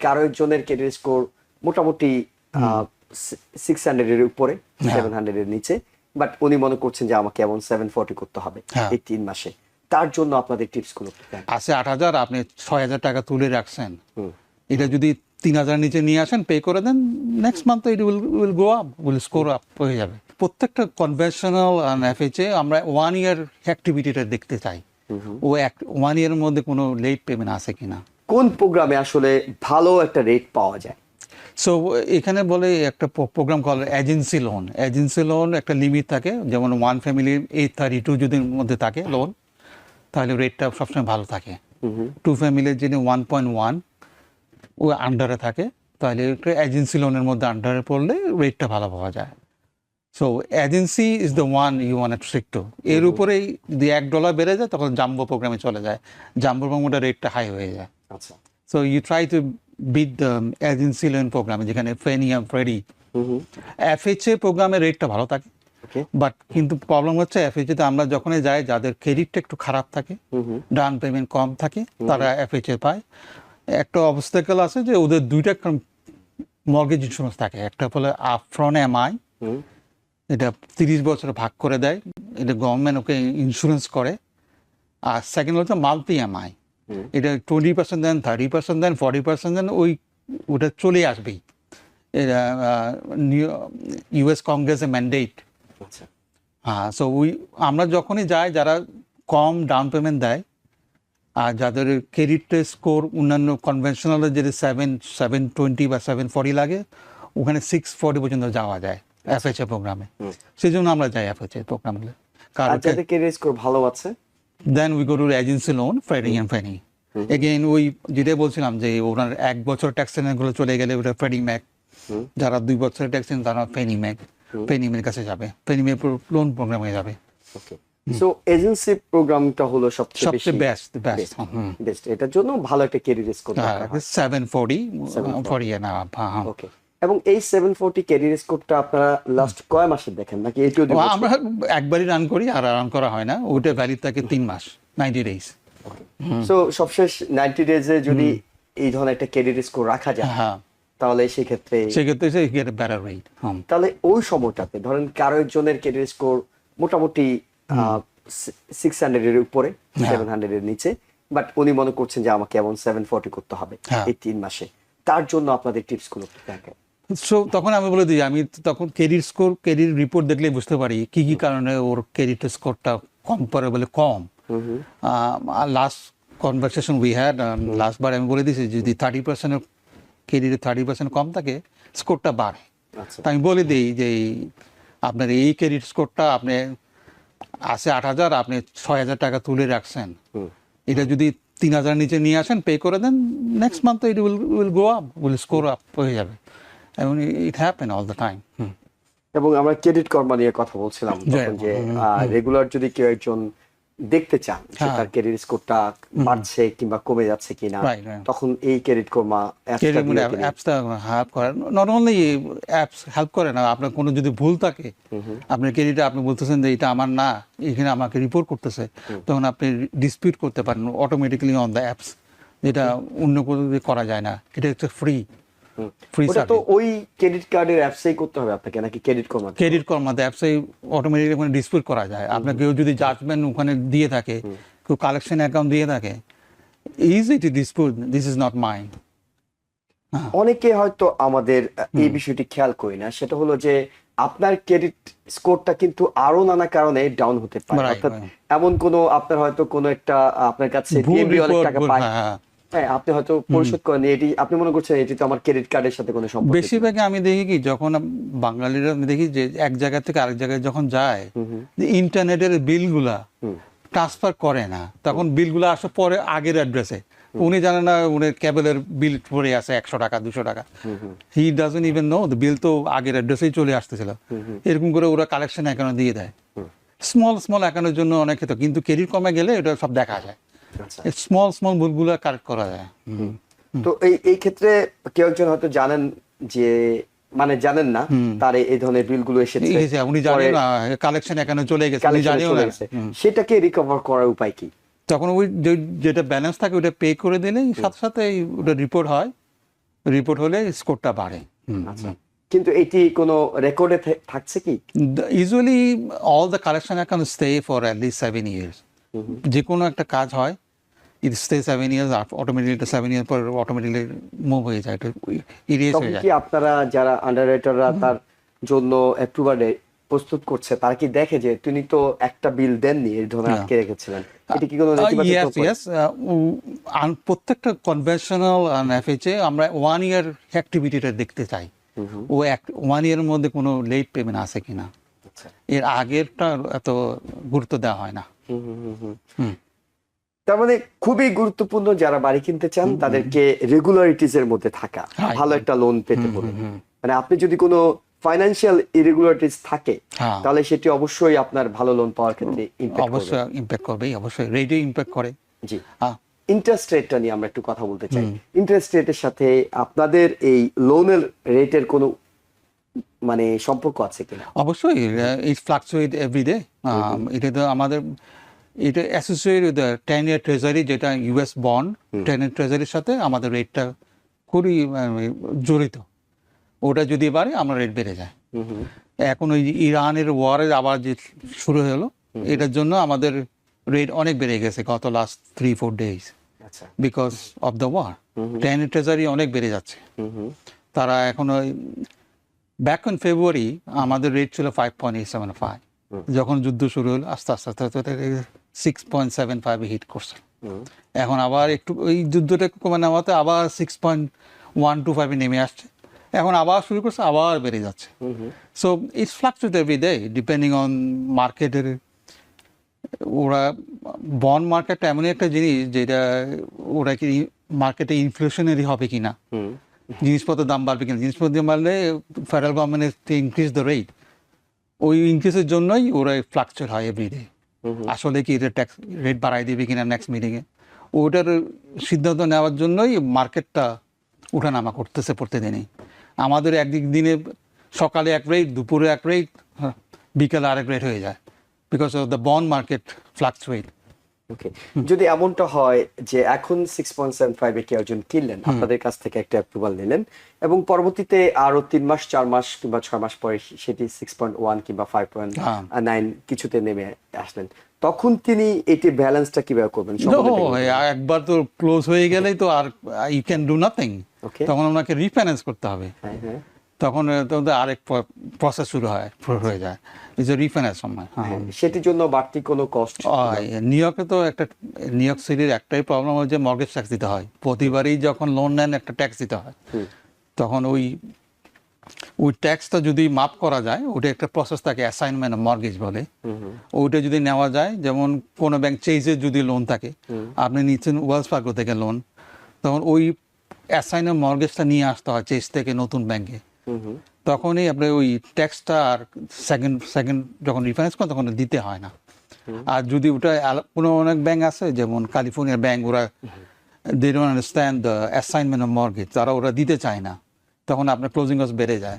কারো একজনের credit score মোটামুটি 600 এর উপরে, 700 এর নিচে, বাট উনি মনে করছেন যে আমাকে এমন 740 করতে হবে এই 3 মাসে। তার জন্য আপনাদের টিপস গুলো আছে 8,000, আপনি 6,000 টাকা তুলে রাখছেন, এটা যদি 3,000 নিচে নিয়ে আসেন, পে করে দেন, next month it will go up, will score up হয়ে যাবে। প্রত্যেকটা কনভেনশনাল এফএইচএ আমরা 1 ইয়ার অ্যাক্টিভিটিটা দেখতে চাই, ও 1 ইয়ারের মধ্যে কোনো লেট পেমেন্ট আছে কিনা। কোন প্রোগ্রামে আসলে ভালো একটা রেট পাওয়া যায়? সো এখানে বলে একটা program call agency loan. Agency loan একটা লিমিট থাকে, যেমন 1 ফ্যামিলি 832 যদি মধ্যে থাকে লোন, তাহলে রেটটা সবসময় ভালো থাকে। 2 ফ্যামিলির যিনি 1.1 ও আন্ডারে থাকে, তাহলে এজেন্সি লোনের মধ্যে আন্ডারে পড়লে রেটটা ভালো পাওয়া যায়। So agency is the one you want to stick to. এর উপরেই যদি $1 বেড়ে যায়, তখন জাম্বো প্রোগ্রামে চলে যায়। জাম্বো প্রোগ্রামটা রেটটা হাই হয়ে যায়। আচ্ছা, so you try to beat the agency loan প্রোগ্রামে, যেখানে ফ্রেনি আর ফ্রেডি। এফএইচএ প্রোগ্রামের রেটটা ভালো থাকে, বাট কিন্তু প্রবলেম হচ্ছে এফএইচএতে আমরা যখনই যাই, যাদের ক্রেডিটটা একটু খারাপ থাকে, ডাউন পেমেন্ট কম থাকে, তারা এফএইচএ পায়। একটা অবস্টাকেল আছে যে ওদের দুইটা মর্গেজ ইন্স্যুরেন্স থাকে। একটা বলে আপফ্রন্ট এমআই, এটা 30 বছরে ভাগ করে দেয়, এটা গভর্নমেন্ট ওকে ইন্স্যুরেন্স করে। আর সেকেন্ড হচ্ছে মাল্টি এমআই, এটা 20% দেন, 30% দেন, 40% দেন, ওটা চলে আসবেই। এটা ইউএস কংগ্রেসের ম্যান্ডেট। হ্যাঁ, সো আমরা যখনই যাই, যারা কম ডাউন পেমেন্ট দেয় আর যাদের ক্রেডিট স্কোর অন্যান্য কনভেনশনালের যেটা 720 বা 740 লাগে, ওখানে 640 পর্যন্ত যাওয়া যায় এফএইচএ প্রোগ্রামে। সেই জন্য আমরা যাই এফএইচএ প্রোগ্রামে। কারণ যাদের ক্রেডিট স্কোর ভালো আছে, then we go to agency loan, Freddie and Fannie. Again ওই যেটাই বলছিলাম যে ওনার 1 বছর ট্যাক্স গুলো চলে গেলে ওটা ফ্রেডি ম্যাক, যারা 2 বছরের ট্যাক্স তারা ফেনি ম্যাক, ফেনি ম্যাকের কাছে যাবে, ফেনি ম্যাক লোন প্রোগ্রামে যাবে। সো এজেন্সি প্রোগ্রামটা হলো সবচেয়ে বেস্ট। এটার জন্য ভালো একটা ক্রেডিট স্কোর দরকার হয়। 740 না। ওকে, এবং এই 740 ক্রেডিট স্কোরটা আপনারা লাস্ট কয় মাসে দেখেন, নাকি এটিও আমরা একবারই রান করি, আর রান করা হয় না, ওটা ভ্যালিড থাকে 3 মাস, 90 ডেজ। সো সবশেষ 90 ডেজে যদি এই ধরনের একটা ক্রেডিট স্কোর রাখা যায়, তাহলে সেক্ষেত্রে বেটার রেট। তাহলে ওই সময়টাতে ধরেন কারো একজনের ক্রেডিট স্কোর মোটামুটি 600 এর উপরে, 700 এর নিচে, বাট উনি মনে করছেন যে আমাকে এমন 740 করতে হবে এই 3 মাসে। তার জন্য আপনাদের টিপস গুলো দেখেন। সো তখন আমি বলে দিই, আমি তখন ক্রেডিট স্কোর, ক্রেডিট রিপোর্ট দেখলে বুঝতে পারি কি কি কারণে ওর ক্রেডিট স্কোরটা কম্পারেবলি কম। Last conversation we had, last বার আমি বলে দিয়েছি, যদি 30% ক্রেডিটে 30% কম থাকে, স্কোরটা বাড়ে। তা আমি বলে দিই যে আপনার এই ক্রেডিট স্কোরটা আপনি আছে 8,000, আপনি 6,000 টাকা তুলে রাখছেন, এটা যদি 3,000 নিচে নিয়ে আসেন, পে করে দেন, next month it will go up, will score up হয়ে যাবে। এবং it happen all the time. এবং আমরা ক্রেডিট কর্মা নিয়ে কথা বলছিলাম তখন, যে রেগুলার যদি কেউ একজন দেখতে চান যে তার ক্রেডিট স্কোরটা বাড়ছে কিংবা কমে যাচ্ছে কিনা, তখন এই ক্রেডিট কর্মা অ্যাপসটা হেল্প করে। নট অনলি অ্যাপস হেল্প করে না, আপনার কোনো যদি ভুল থাকে, আপনার ক্রেডিটে আপনি বলতেছেন যে এটা আমার না, এখানে আমাকে রিপোর্ট করতেছে, তখন আপনি ডিসপিউট করতে পারেন অটোমেটিক্যালি অন দ্য অ্যাপস, যেটা অন্য কোনো করা যায় না। এটা হচ্ছে ফ্রি। তো ওই ক্রেডিট কার্ডের অ্যাপসেই করতে হবে আপনাকে, নাকি ক্রেডিট কর্মাতে অ্যাপসে অটোমেটিক্যালি ওখানে ডিসপিউট করা যায়। আপনাকে কেউ যদি জাজমেন্ট ওখানে দিয়ে থাকে, কেউ কালেকশন অ্যাকাউন্ট দিয়ে থাকে, easy to dispute, this is not mine. অনেকে হয়তো আমাদের এই বিষয়টি খেয়াল করি না, সেটা হলো যে আপনার ক্রেডিট স্কোরটা কিন্তু আরো নানা কারণে ডাউন হতে পারে। অর্থাৎ এমন কোনো আপনার হয়তো কোনো একটা আপনার কাছে অনেক টাকা পায়, হ্যাঁ, আপনি হয়তো পরিশোধ করেন, এটি আপনি মনে করছেন এটি তো আমার ক্রেডিট কার্ডের সাথে কোনো সম্পর্ক। বেশিরভাগ আমি দেখি কি, যখন বাঙালিরা আমি দেখি যে এক জায়গা থেকে আরেক জায়গায় যখন যায়, ইন্টারনেটের বিলগুলা ট্রান্সফার করে না, তখন বিলগুলো আসে পরে আগের অ্যাড্রেসে। উনি জানেন না উনি কেবলের বিল পড়ে আছে 100 টাকা 200 টাকা, হি ডাজন্ট ইভেন নো, বিল তো আগের অ্যাড্রেসেই চলে আসতেছিল। এরকম করে ওরা কালেকশন অ্যাকাউন্ট দিয়ে দেয়, স্মল অ্যাকাউন্টের জন্য অনেক ক্ষেত্রে। কিন্তু ক্রেডিট কমে গেলে এটা সব দেখা যায়, স্মল ভুলগুলো কারেক্ট করা যায়। তো এই ক্ষেত্রে কেউ একজন হয়তো জানেন যে, মানে জানেন না তার এই ধরনের বিলগুলো এসেছে, উনি জানেন না কালেকশন এখানে চলে গেছে, উনি জানেও না, সেটাকে রিকভার করার উপায় কি? তখন ওই যেটা ব্যালেন্স থাকে ওটা পে করে দিলে সাথে সাথে ওটা রিপোর্ট হয়, রিপোর্ট হলে স্কোরটা বাড়ে। আচ্ছা, কিন্তু এটি কোনো রেকর্ডে থাকছে কি? Usually all the collection account stay for at least 7 years. যে কোনো একটা কাজ হয় ইট স্টে 7 ইয়ার্স, অটোমেটিকলি 7 ইয়ার পর অটোমেটিকলি মুভ হয়ে যায়, এটা ইরেজ তখন হয়ে যায়। কি আপনারা যারা আন্ডাররাইটাররা তার জন্য অ্যাপ্রুভাল প্রস্তুত করছে, তারা কি দেখে যে তিনি তো একটা বিল দেননি, এই ধরনের আটকে রেখেছিলেন, এটা কি কোনো নেতিবাচক ইয়েস প্রভাব পড়ে? ইয়েস, প্রত্যেকটা কনভেনশনাল এফএইচে আমরা 1 ইয়ার অ্যাক্টিভিটিটা দেখতে চাই, ও 1 ইয়ারের মধ্যে কোনো লেট পেমেন্ট আছে কিনা, আচ্ছা। এর আগেরটা এত গুরুত্ব দেওয়া হয় না। তার মানে খুবই গুরুত্বপূর্ণ, যারা বাড়ি কিনতে চান তাদেরকে রেগুলারিটিস এর মধ্যে থাকা, ভালো একটা লোন পেতে হলে মানে আপনি যদি কোনো ফাইনান্সিয়াল ইরেগুলারিটিস থাকে তাহলে সেটি অবশ্যই আপনার ভালো লোন পাওয়ার ক্ষেত্রে ইমপ্যাক্ট করবে। অবশ্যই ইমপ্যাক্ট করবে, অবশ্যই রেডিও ইমপ্যাক্ট করে। জি, ইন্টারেস্ট রেটটা নিয়ে আমরা একটু কথা বলতে চাই। ইন্টারেস্ট রেটের সাথে আপনাদের এই লোনের রেটের কোনো মানে সম্পর্ক আছে কিনা? অবশ্যই ইট ফ্লাকচুয়েট এভরিডে। এটা তো আমাদের এটা অ্যাসোসিয়েট উইথ 10 ইয়ার ট্রেজারি, যেটা ইউএস বন্ড 10 ইয়ার ট্রেজারির সাথে আমাদের রেটটা খুবই জড়িত। ওটা যদি বাড়ে আমরা রেট বেড়ে যায়। এখন ওই ইরানের ওয়ারের আবার যে শুরু হলো, এটার জন্য আমাদের রেট অনেক বেড়ে গেছে গত লাস্ট 3-4 days আচ্ছা, because of the war. 10 year treasury অনেক বেড়ে যাচ্ছে। তারা এখন ওই ব্যাক ইন ফেব্রুয়ারি আমাদের রেট ছিল 5.875, যখন যুদ্ধ শুরু হলো আস্তে আস্তে আস্তে আস্তে 6.75 হিট করছে। এখন আবার একটু ওই যুদ্ধটা কমে নেওয়াতে আবার 6.125 নেমে আসছে, এখন আবার শুরু করছে, আবার বেড়ে যাচ্ছে। So it's fluctuate every day depending on মার্কেটের। ওরা বন্ড মার্কেটটা এমনই একটা জিনিস যেটা ওরা কি মার্কেটে ইনফ্লেশনারি হবে কিনা, জিনিসপত্রের দাম বাড়বে কিনা, জিনিসপত্রের দাম বাড়লে federal government increase the rate, ওই ইনক্রিজের জন্যই ওরা ফ্লাকচুয়েট হয় এভরিডে। আসলে কি এটা ট্যাক্স রেট বাড়াই দেবে কিনা নেক্সট মিটিংয়ে, ওটার সিদ্ধান্ত নেওয়ার জন্যই মার্কেটটা উঠানামা করতেছে প্রতিদিনই। আমাদের একদিক দিনে সকালে এক রেট, দুপুরে এক রেট, বিকেলে আরেক রেট হয়ে যায় because of the bond market fluctuate. Okay, যদি এমনটা হয় যে এখন 6.75 এ কেউ একজন কিনলেন, আপনাদের কাছ থেকে একটা অ্যাপ্রুভাল নিলেন এবং পরবর্তীতে আরো 3 মাস 4 মাস কিংবা 6 মাস পরে সেটি 6.1 কিংবা 5.9 কিছুতে নেমে আসলেন, তখন তিনি এটি ব্যালেন্সটা কিভাবে করবেন? একবার তো ক্লোজ হয়ে গেলেই তো আর you can do nothing, okay, তখন ওনাকে রিফাইন্যান্স করতে হবে। হ্যাঁ হ্যাঁ, তখন আরেক প্রসেস শুরু হয়ে যায়, ইজ এ রিফাইন্যান্স সময়। সেটির জন্য বাড়তি কোনো কস্ট? নিউ ইয়র্কে তো একটা, নিউ ইয়র্ক সিটির একটাই প্রবলেম হয় যে মর্গেজ ট্যাক্স দিতে হয় প্রতিবারই, যখন লোন নেন একটা ট্যাক্স দিতে হয়। তখন ওই ট্যাক্সটা যদি মাপ করা যায়, ওটা একটা প্রসেস থাকে, অ্যাসাইনমেন্ট মর্গেজ বলে, ওইটা যদি নেওয়া যায়, যেমন কোনো ব্যাংক চেজে যদি লোন থাকে, আপনি নিচ্ছেন ওয়েলস ফার্গো থেকে লোন, তখন ওই অ্যাসাইনমেন্ট মর্গেজটা নিয়ে আসতে হয় চেজ থেকে নতুন ব্যাংকে, তখনই আপনি ওই ট্যাক্সটা আর সেকেন্ড যখন রিফাইন্যান্স করেন তখন দিতে হয় না। আর যদি ওটা কোনো অনেক ব্যাংক আছে যেমন ক্যালিফোর্নিয়ার ব্যাংক, ওরা they don't understand the assignment of mortgage, তারা ওরা দিতে চায় না, তখন আপনার ক্লোজিং কস্ট বেড়ে যায়।